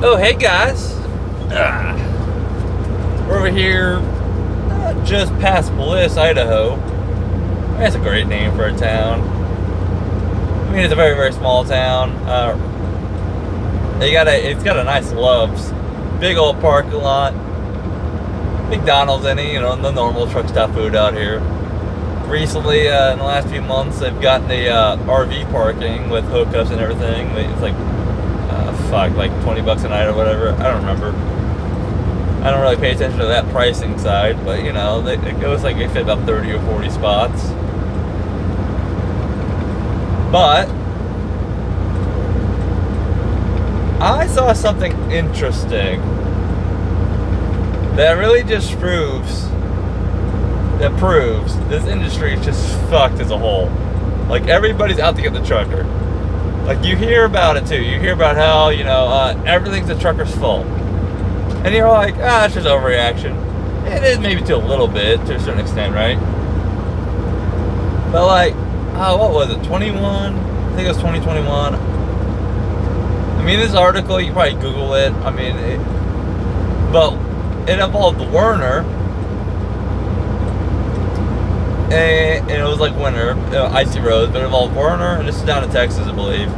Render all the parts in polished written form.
Oh, hey guys. We're over here just past Bliss, Idaho. That's a great name for a town. I mean, it's a very, very small town. It's got a nice Love's. Big old parking lot. McDonald's in it, you know, the normal truck stop food out here. Recently, in the last few months, they've gotten the RV parking with hookups and everything. It's like $20 a night or whatever. I don't remember. I don't really pay attention to that pricing side, but you know, it goes like they fit about 30 or 40 spots. But I saw something interesting that really just proves this industry is just fucked as a whole. Like, everybody's out to get the trucker. Like, you hear about it too. You hear about how, you know, everything's the trucker's fault. And you're like, it's just overreaction. It is maybe to a little bit, to a certain extent, right? But like, what was it, 21? I think it was 2021. I mean, this article, you can probably Google it. I mean, but it involved Werner. And it was like winter, icy roads, but it involved Werner, and this is down in Texas, I believe,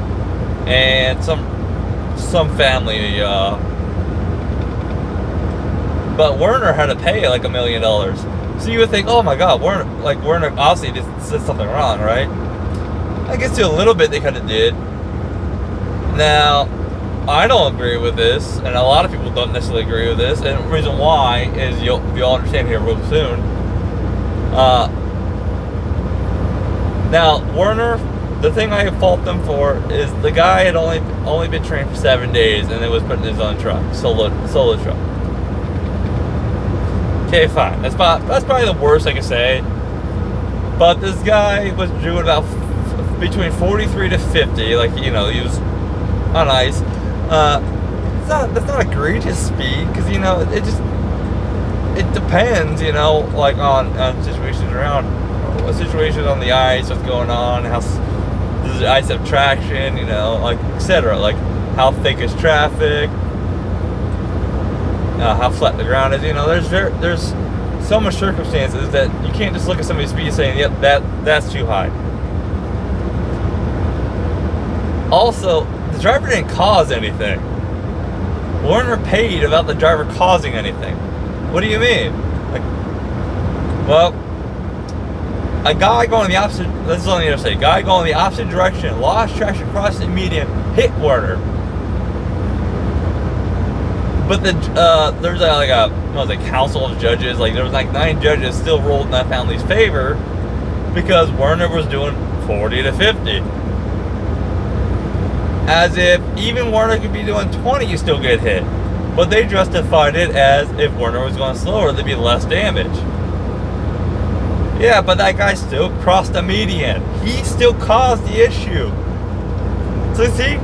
and some family. But Werner had to pay like $1 million. So you would think, oh my God, Werner obviously did something wrong, right? I guess to a little bit they kind of did. Now, I don't agree with this, and a lot of people don't necessarily agree with this, and the reason why is you'll understand here real soon. Now, Werner, the thing I fault them for is the guy had only been trained for 7 days, and it was put in his own truck, solo truck. Okay, fine. That's probably the worst I can say. But this guy was doing about between 43 to 50, like, you know, he was on ice. That's not egregious speed, because, you know, it depends, you know, like on situations around. A situation on the ice, what's going on, how does the ice have traction, you know, like, etc. Like, how thick is traffic, how flat the ground is, you know. There's so much circumstances that you can't just look at somebody's speed saying, yep, that's too high. Also, the driver didn't cause anything. Werner paid without the driver causing anything. What do you mean? Like, well, a guy going the opposite, this is all I need to say, guy going the opposite direction, lost traction across the median, hit Werner. But there's like a council of judges, like there was like 9 judges still ruled in that family's favor because Werner was doing 40 to 50. As if even Werner could be doing 20, you still get hit. But they justified it as if Werner was going slower, there'd be less damage. Yeah, but that guy still crossed the median. He still caused the issue. So see,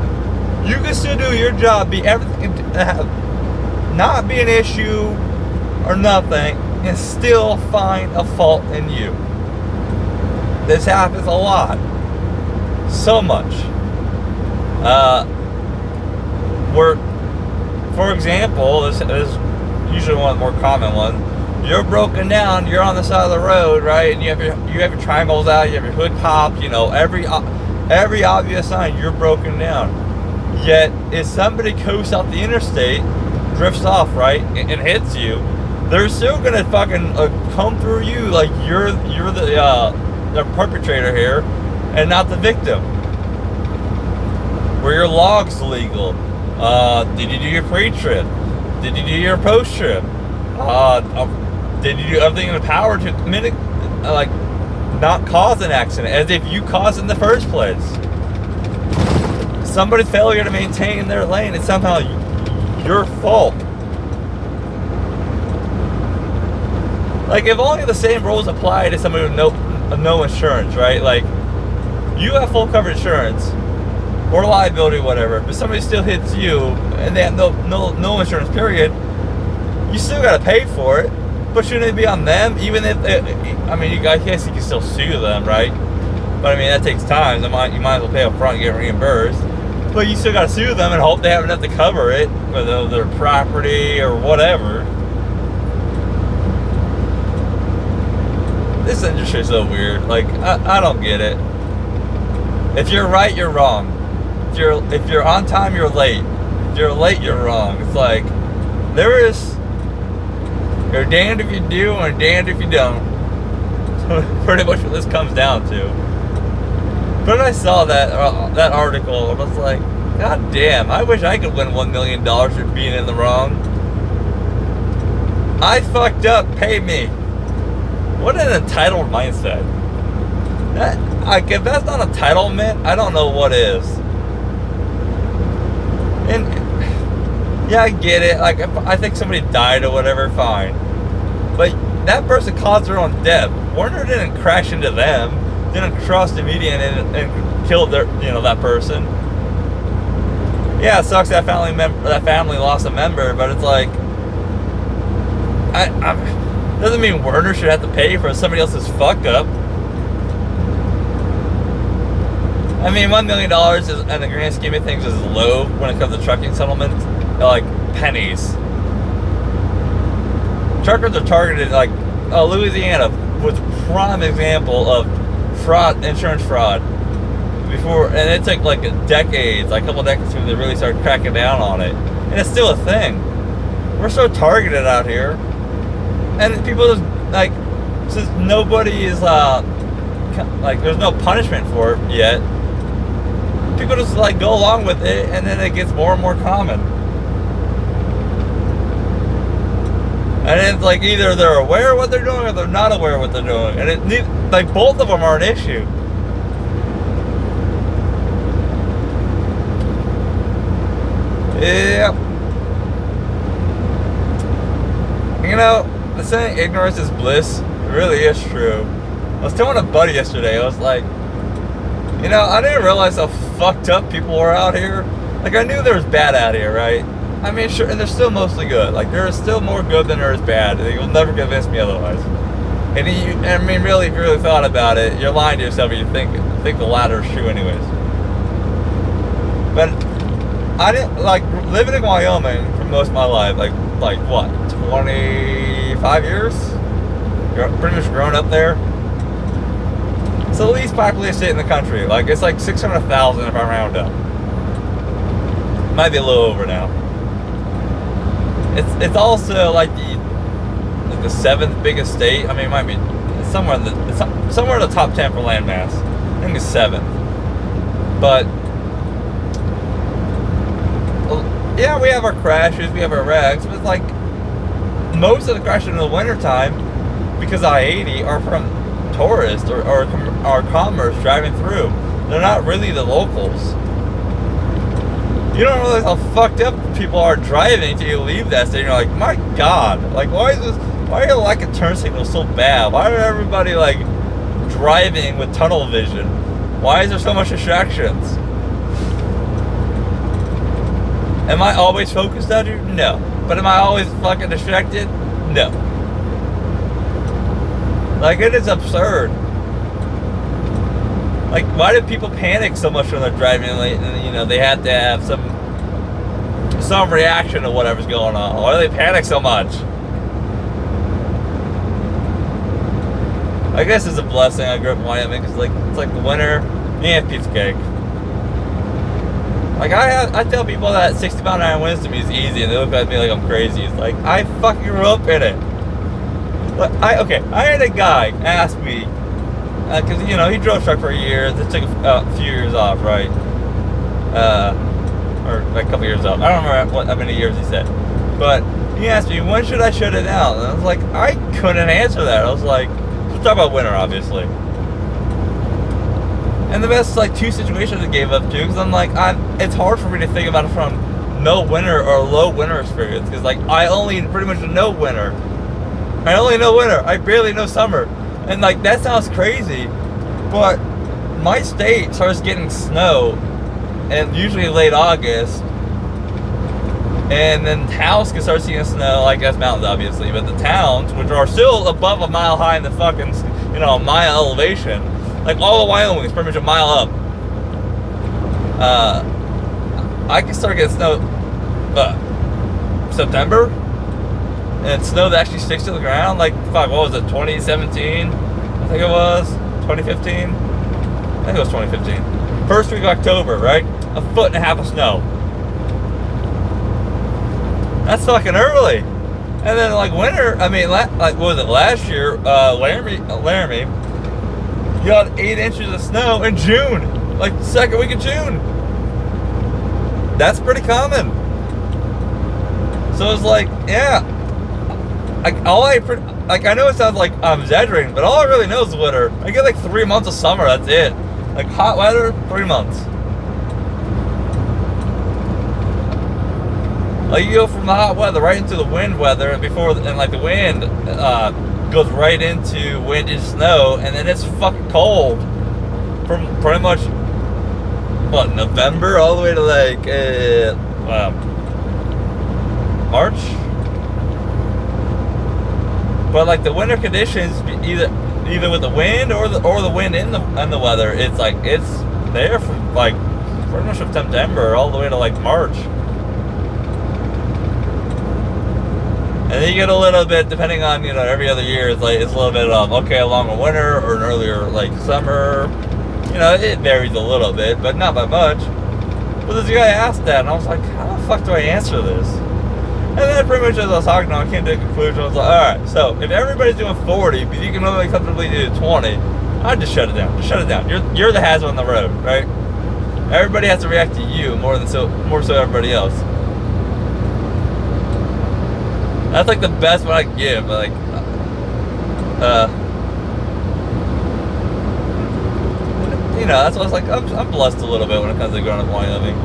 you can still do your job, be everything, not be an issue or nothing, and still find a fault in you. This happens a lot. So much. For example, this is usually one of the more common ones. You're broken down, you're on the side of the road, right? And you have your triangles out, you have your hood popped, you know, every obvious sign you're broken down. Yet, if somebody coasts out the interstate, drifts off, right, and hits you, they're still gonna fucking come through you like you're the perpetrator here, and not the victim. Were your logs legal? Did you do your pre-trip? Did you do your post-trip? Did you do everything in the power to not cause an accident, as if you caused it in the first place? Somebody's failure to maintain their lane is somehow your fault. Like, if only the same rules apply to somebody with no insurance, right? Like, you have full coverage insurance or liability, whatever, but somebody still hits you and they have no insurance, period. You still gotta pay for it. But shouldn't it be on them? Even if, I guess you can still sue them, right? But I mean, that takes time. You might as well pay up front and get reimbursed. But you still gotta sue them and hope they have enough to cover it, whether their property or whatever. This industry is so weird. Like, I don't get it. If you're right, you're wrong. If you're on time, you're late. If you're late, you're wrong. It's like, you're damned if you do and damned if you don't. Pretty much what this comes down to. But I saw that article and I was like, God damn, I wish I could win $1 million for being in the wrong. I fucked up, pay me. What an entitled mindset. If that's not entitlement, I don't know what is. And yeah, I get it. Like, if I think somebody died or whatever, fine. But that person caused their own death. Warner didn't crash into them, didn't cross the median and kill that person. Yeah, it sucks that family lost a member, but it's like, doesn't mean Werner should have to pay for somebody else's fuck up. I mean, $1 million is, in the grand scheme of things, is low when it comes to trucking settlements. They're like pennies. Truckers are targeted, like, Louisiana was a prime example of fraud, insurance fraud. And it took like decades, like a couple decades, before they really started cracking down on it. And it's still a thing. We're so targeted out here. And people just, like, since nobody is, like, there's no punishment for it yet, people just, like, go along with it, and then it gets more and more common. And it's like, either they're aware of what they're doing, or they're not aware of what they're doing. And like, both of them are an issue. Yeah. You know, the saying ignorance is bliss, it really is true. I was telling a buddy yesterday, I was like, you know, I didn't realize how fucked up people were out here. Like, I knew there was bad out here, right? I mean, sure, and they're still mostly good. Like, there is still more good than there is bad. You'll never convince me otherwise. And I mean, really, if you really thought about it, you're lying to yourself if you think the latter is true anyways. But I didn't, like, living in Wyoming for most of my life, like what, 25 years? You're pretty much grown up there. It's the least populated state in the country. Like, it's like 600,000 if I round up. Might be a little over now. It's also like the seventh biggest state. I mean, it might be somewhere in the top 10 for landmass. I think it's seventh. But yeah, we have our crashes, we have our wrecks, but it's like most of the crashes in the wintertime, because I-80 are from tourists or commerce driving through. They're not really the locals. You don't realize how fucked up people are driving until you leave that state. You're like, my God, like, why are the lack of turn signals so bad? Why are everybody, like, driving with tunnel vision? Why is there so much distractions? Am I always focused out here? No. But am I always fucking distracted? No. Like, it is absurd. Like, why do people panic so much when they're driving late? And, you know, they have to have some reaction to whatever's going on. Why do they panic so much? I guess it's a blessing I grew up in Wyoming, because, like, it's like the winter, you have pizza cake. Like, I tell people that 60-mile-an-hour winds to me is easy, and they look at me like I'm crazy. It's like, I fucking grew up in it. But I had a guy ask me, because, you know, he drove truck for a year. It took a few years off, right? Or like a couple years off. I don't remember how many years he said. But he asked me, when should I shut it down? And I was like, I couldn't answer that. I was like, we're talking about winter, obviously. And the best, like, two situations I gave up to, because I'm like, it's hard for me to think about it from no winter or low winter experience, because, like, I only pretty much know winter. I only know winter. I barely know summer. And, like, that sounds crazy, but my state starts getting snow, and usually late August, and then towns can start seeing snow, like, that's mountains, obviously, but the towns, which are still above a mile high in the fucking, you know, mile elevation, like, all of Wyoming is pretty much a mile up. I can start getting snow September, and snow that actually sticks to the ground. Like, fuck, what was it, 2017? I think it was 2015. I think it was 2015. First week of October, right? A foot and a half of snow. That's fucking early. And then like winter, I mean, like what was it last year? Laramie, you got 8 inches of snow in June, like the second week of June. That's pretty common. So it's like, yeah, I know it sounds like I'm exaggerating, but all I really know is winter. I get like 3 months of summer. That's it. Like hot weather, 3 months. Like you go from the hot weather right into the wind weather, and like the wind goes right into wind and snow, and then it's fucking cold from pretty much what, November all the way to like March. But like the winter conditions, either with the wind or the wind in the weather, it's like it's there from like pretty much from September all the way to like March. And then you get a little bit, depending on, every other year, it's a little bit of, okay, a longer winter or an earlier, like, summer. It varies a little bit, but not by much. But this guy asked that, and I was like, how the fuck do I answer this? And then pretty much as I was talking to him, I came to a conclusion. I was like, alright, so if everybody's doing 40, but you can only comfortably do 20, I'd just shut it down. Just shut it down. You're the hazard on the road, right? Everybody has to react to you more so everybody else. That's like the best one I can give. Like, that's why I was like, I'm blessed a little bit when it comes to growing up in Wyoming.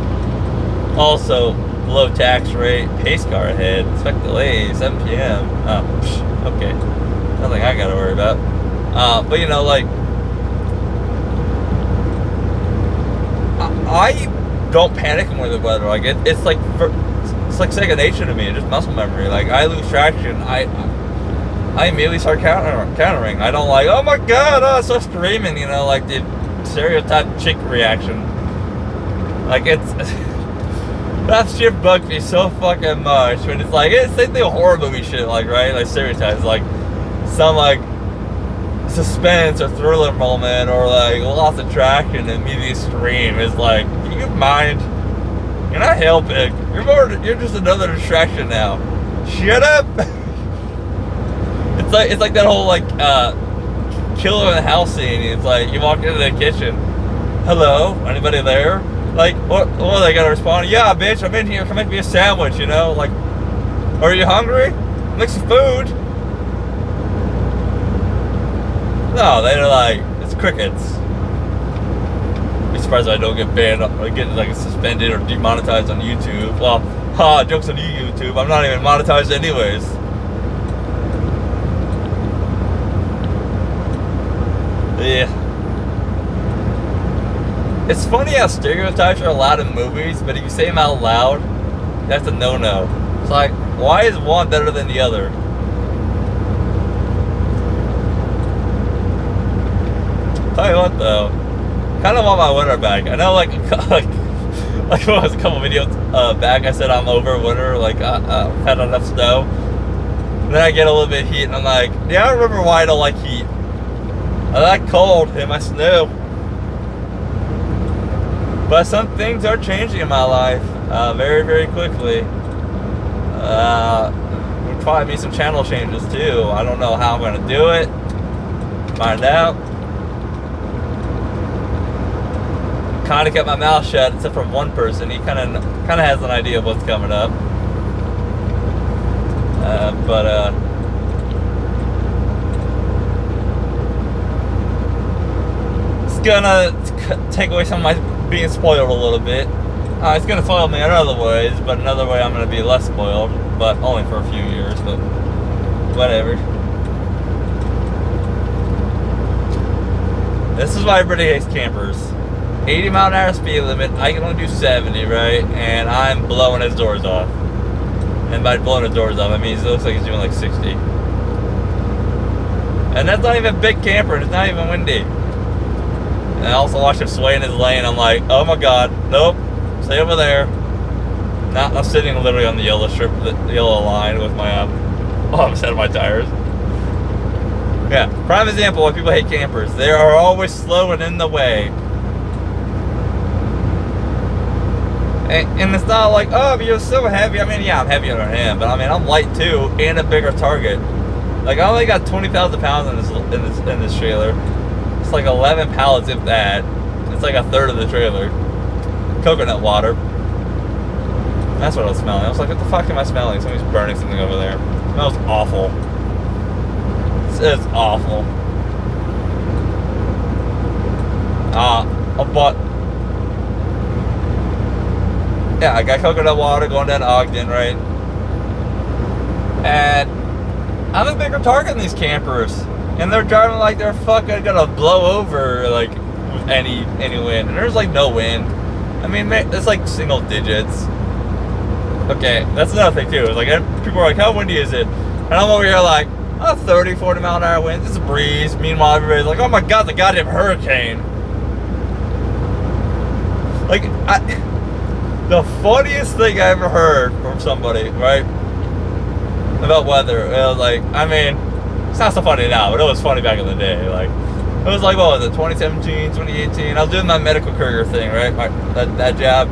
Also, low tax rate, pace car ahead, expect delay, 7 p.m. Okay, nothing I gotta worry about. But like, I don't panic when the weather. Like it's like. It's like second nature to me, just muscle memory. Like I lose traction, I immediately start countering. I don't like, oh my god, I start screaming, like the stereotype chick reaction. Like it's that shit bugs me so fucking much when it's like it's same thing with horror movie shit, like right, like stereotypes, like some like suspense or thriller moment or like lost of traction and immediately scream. It's like, do you mind? You're not helping. You're just another distraction now. Shut up. It's like that whole like killer in the house scene. It's like you walk into the kitchen. Hello, anybody there? Like what are they gonna respond? Yeah, bitch, I'm in here. Come make me a sandwich. Like, are you hungry? Make some food. No, they're like, it's crickets. Be surprised if I don't get banned or get like suspended or demonetized on YouTube. Well, jokes on you, YouTube. I'm not even monetized anyways. Yeah. It's funny how stereotypes are allowed in movies, but if you say them out loud, that's a no-no. It's like, why is one better than the other? Tell you what though, kind of want my winter back. I know like what was a couple videos back, I said I'm over winter, like I've had enough snow. And then I get a little bit of heat and I'm like, yeah, I remember why I don't like heat. I like cold and my snow. But some things are changing in my life very, very quickly. Would probably be some channel changes too. I don't know how I'm gonna do it. Find out. Kind of kept my mouth shut, except for one person. He kind of has an idea of what's coming up. But it's gonna take away some of my being spoiled a little bit. It's gonna spoil me in other ways, but another way I'm gonna be less spoiled, but only for a few years. But whatever. This is why everybody hates campers. 80 mile an hour speed limit, I can only do 70, right? And I'm blowing his doors off. And by blowing his doors off, I mean, it looks like he's doing like 60. And that's not even a big camper, and it's not even windy. And I also watched him sway in his lane. I'm like, oh my god, nope, stay over there. Now I'm sitting literally on the yellow strip, the yellow line with my opposite of my tires. Yeah, prime example why people hate campers. They are always slow and in the way. And it's not like, oh, but you're so heavy. I mean, yeah, I'm heavier than him, but I mean, I'm light too, and a bigger target. Like, I only got 20,000 pounds in this trailer. It's like 11 pallets, if that. It's like a third of the trailer. Coconut water. That's what I was smelling. I was like, what the fuck am I smelling? Somebody's burning something over there. It smells awful. It's awful. But yeah, I got coconut water going down to Ogden, right? And I'm a bigger target than these campers, and they're driving like they're fucking gonna blow over like with any wind, and there's like no wind. I mean, it's like single digits. Okay, that's another thing too. It's like people are like, how windy is it? And I'm over here like, oh, 30, 40 mile an hour winds. It's a breeze. Meanwhile, everybody's like, oh my god, the goddamn hurricane. Like, the funniest thing I ever heard from somebody, right, about weather, it was like, I mean, it's not so funny now, but it was funny back in the day. Like, it was like, what was it, 2017, 2018? I was doing my medical courier thing, right, that job.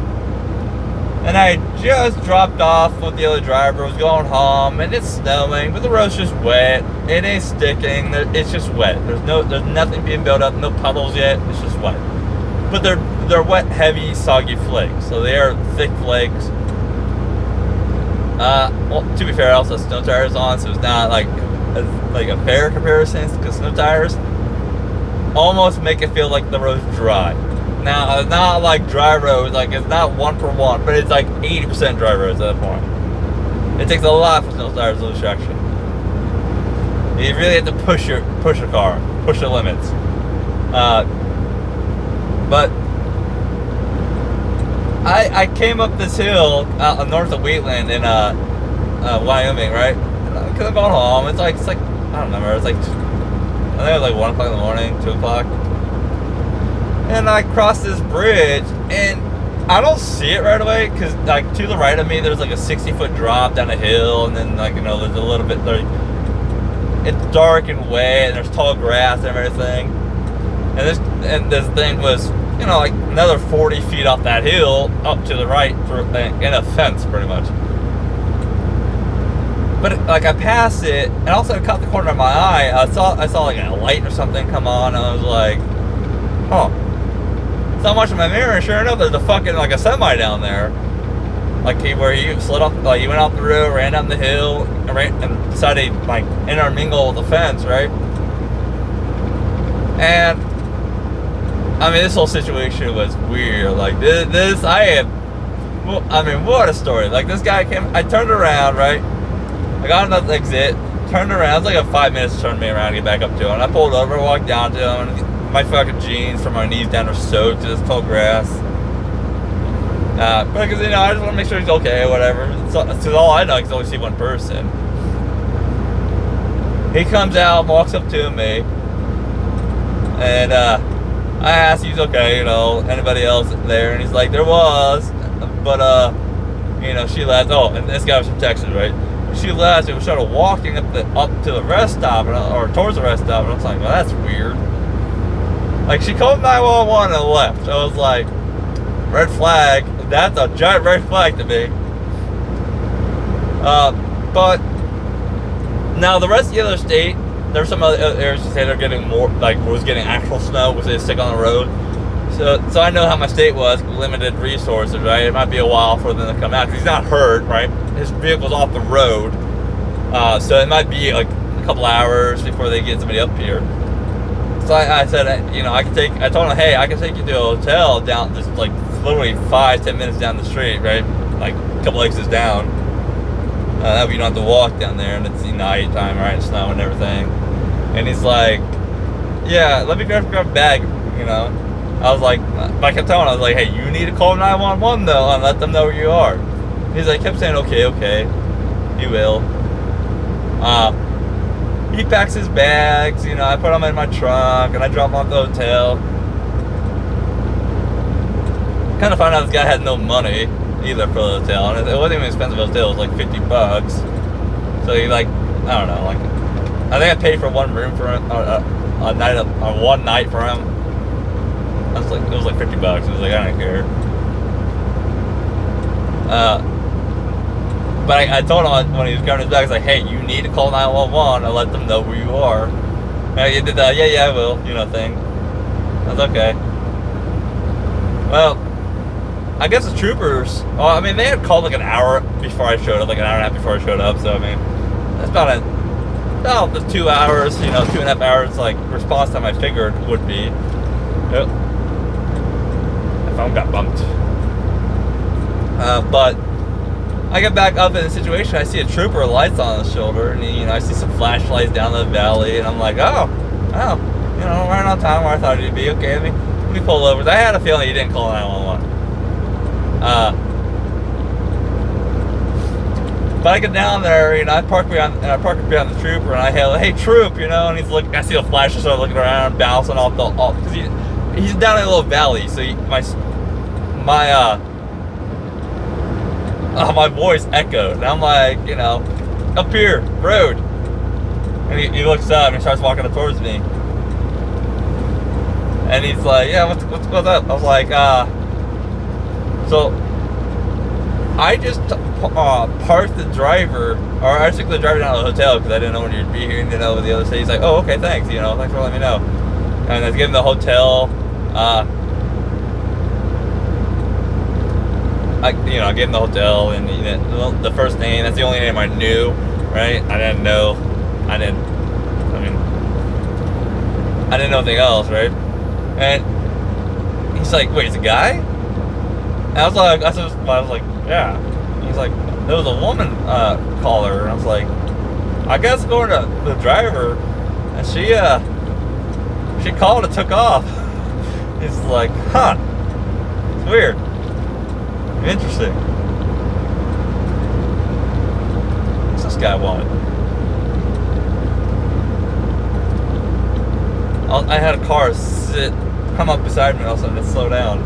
And I just dropped off with the other driver, was going home, and it's snowing, but the road's just wet. It ain't sticking, it's just wet. There's nothing being built up, no puddles yet, it's just wet. But they're wet, heavy, soggy flakes. So they are thick flakes. Well, to be fair, I also had snow tires on, so it's not like a fair comparison, because snow tires almost make it feel like the road's dry. Now, it's not like dry roads, like it's not 1-for-1, but it's like 80% dry roads at that point. It takes a lot for snow tires to lose traction. You really have to push your car, push the limits. But I came up this hill north of Wheatland in Wyoming, right? Because I'm going home. It's like I don't remember. It's like I think it was like 1 o'clock in the morning, 2 o'clock. And I crossed this bridge, and I don't see it right away because like to the right of me, there's like a 60-foot drop down a hill, and then like there's a little bit like it's dark and wet, and there's tall grass and everything. And this thing was, like another 40 feet off that hill up to the right in a fence, pretty much. But like I passed it, and also I caught the corner of my eye. I saw like a light or something come on, and I was like, oh. So I'm watching my mirror, and sure enough, there's a fucking like a semi down there. Like where he slid off, like he went off the road, ran down the hill, and decided to like intermingle with the fence, right? And I mean, this whole situation was weird. Like what a story. Like this guy came, I turned around, right? I got another exit, turned around. It was like a 5 minutes to turn me around to get back up to him. And I pulled over, walked down to him, and my fucking jeans from my knees down are soaked to this tall grass. Because I just want to make sure he's okay, or whatever. Because all I know, I can only see one person. He comes out, walks up to me, and I asked if he's okay, anybody else there, and he's like, there was, but she left. Oh, and this guy was from Texas, right? She left and we started walking up to the rest stop, or towards the rest stop, and I was like, well, that's weird. Like, she called 911 and left. I was like, red flag. That's a giant red flag to me. But now the rest of the other state, there's some other areas to say they're getting more, like was getting actual snow, which they stick on the road. So I know how my state was, limited resources, right? It might be a while for them to come out. He's not hurt, right? His vehicle's off the road. So it might be like a couple hours before they get somebody up here. So I said, I told him, hey, I can take you to a hotel down, just like literally 5-10 minutes down the street, right? Like a couple exits down. That way you don't have to walk down there, and it's night time, right? Snow and everything. And he's like, yeah, let me grab a bag, I was like, I kept telling him, I was like, hey, you need to call 911 though, and let them know where you are. He's like, kept saying, okay, you will. He packs his bags, I put them in my trunk, and I drop him off the hotel. Kind of found out this guy had no money. either for the hotel, and it wasn't even an expensive hotel. It was like $50. So you like, I don't know, like I think I paid for one room for a night, one night for him. I was like, it was like $50. It was like, I don't care. But I told him when he was coming back, I was like, hey, you need to call 911 and let them know where you are. And he did that, yeah, I will, thing. I was okay. Well, I guess the troopers, well, I mean, they had called like an hour before I showed up, like an hour and a half before I showed up, so I mean, that's about the 2 hours, 2.5 hours, like, response time I figured would be. Yep. My phone got bumped. But I get back up in the situation, I see a trooper with lights on his shoulder, and I see some flashlights down the valley, and I'm like, oh, right on time where I thought he'd be. Okay, let me pull over. I had a feeling he didn't call 911. But I get down there, I park behind the trooper, and I hail, hey troop, and he's looking. I see the flashes, so I'm looking around, bouncing off because he's down in a little valley, so my voice echoed, and I'm like, up here, road. And he looks up and he starts walking up towards me. And he's like, yeah, what's up? I was like, so I just parked the driver, or I took the driver down to the hotel because I didn't know when you'd be here and didn't know what the other state. He's like, oh, okay, thanks, thanks for letting me know. And I gave him the hotel, I gave him the hotel, and the first name, that's the only name I knew, right? I didn't know anything else, right? And he's like, wait, it's a guy? And I was like, yeah. He's like, there was a woman caller, and I was like, I guess going to the driver, and she called and took off. He's like, huh, it's weird. Interesting. What's this guy want? I had a car come up beside me, and all of a sudden it slowed down.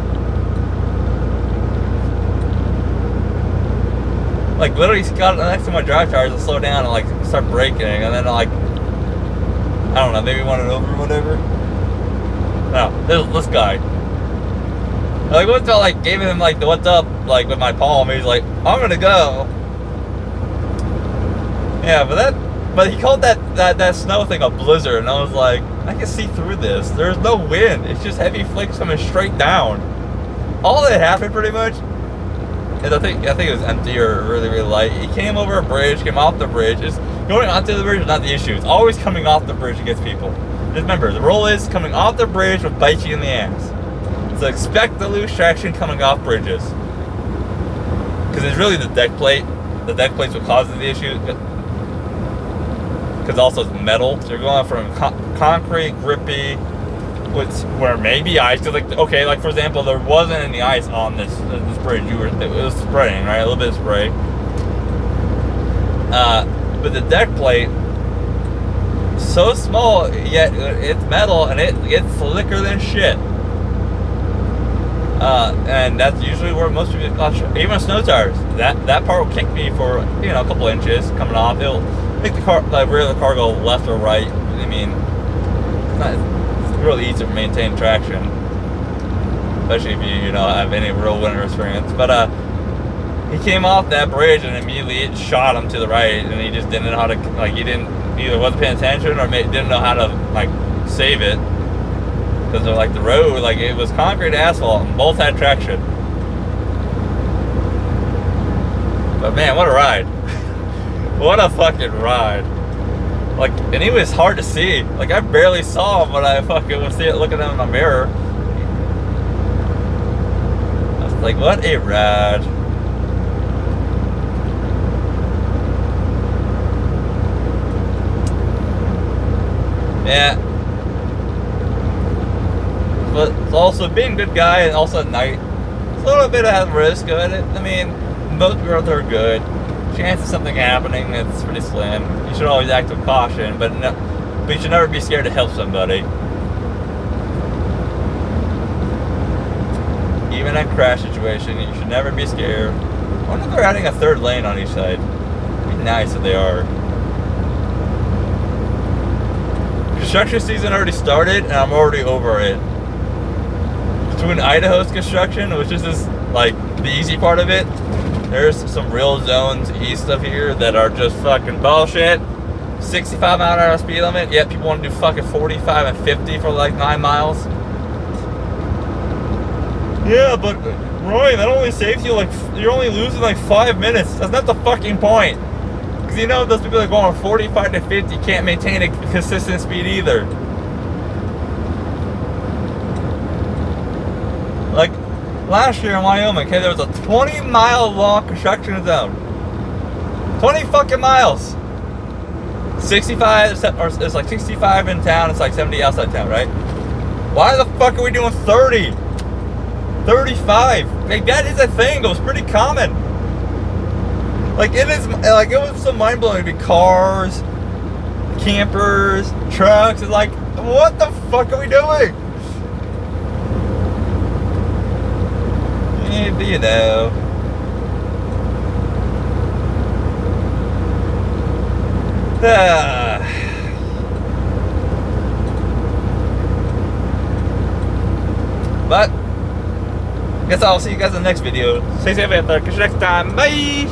Like literally, he got next to my drive tires and slowed down and like start braking, and then like, I don't know, maybe wanted over or whatever. No, this guy. Like, what's up, like, gave him, like, the what's up, like, with my palm. He was like, I'm gonna go. Yeah, but he called that snow thing a blizzard, and I was like, I can see through this. There's no wind. It's just heavy flakes coming straight down. All that happened, pretty much, is I think it was empty or really, really light. He came over a bridge, came off the bridge. Just going onto the bridge is not the issue. It's always coming off the bridge against people. Just remember, the rule is coming off the bridge will bite you in the ass. So expect to lose traction coming off bridges. Because it's really the deck plate. The deck plate's what causes the issue. Because also it's metal. So you're going from concrete, grippy, where maybe ice. Cause like for example, there wasn't any ice on this bridge. It was spraying, right? A little bit of spray. But the deck plate, so small, yet it's metal and it gets slicker than shit. And that's usually where most people even snow tires. That part will kick me for a couple inches coming off. It'll make the rear of the car go left or right. I mean, it's really easy to maintain traction, especially if you have any real winter experience. But he came off that bridge and immediately it shot him to the right, and he just didn't know how to he didn't either wasn't paying attention or didn't know how to save it. Because the road, it was concrete asphalt, and both had traction. But man, what a ride! What a fucking ride! And he was hard to see. I barely saw him when I fucking would see it looking at him in the mirror. I was like, what a ride! Yeah. But it's also being a good guy, and also at night, it's a little bit of risk of it. I mean, most girls are good. Chance of something happening, it's pretty slim. You should always act with caution, but you should never be scared to help somebody. Even in a crash situation. You should never be scared. I wonder if they're adding a third lane on each side. It'd be nice if they are. Construction season already started, and I'm already over it. Between Idaho's construction, which is this, like, the easy part of it, there's some real zones east of here that are just fucking bullshit. 65 mile an hour speed limit, yet people want to do fucking 45 and 50 for like 9 miles. Yeah, but Roy, that only saves you like, you're only losing like 5 minutes. That's not the fucking point. Because you know those people that go on 45 to 50 can't maintain a consistent speed either. Like last year in Wyoming, okay, there was a 20-mile long construction zone. 20 fucking miles. 65, or it's like 65 in town, it's like 70 outside town, right? Why the fuck are we doing 30? 35? Like, that is a thing. It was pretty common. Like, it was so mind-blowing to be cars, campers, trucks. It's like, what the fuck are we doing? Yeah, you know. But guess I'll see you guys in the next video. Stay safe out there. Catch you next time. Bye.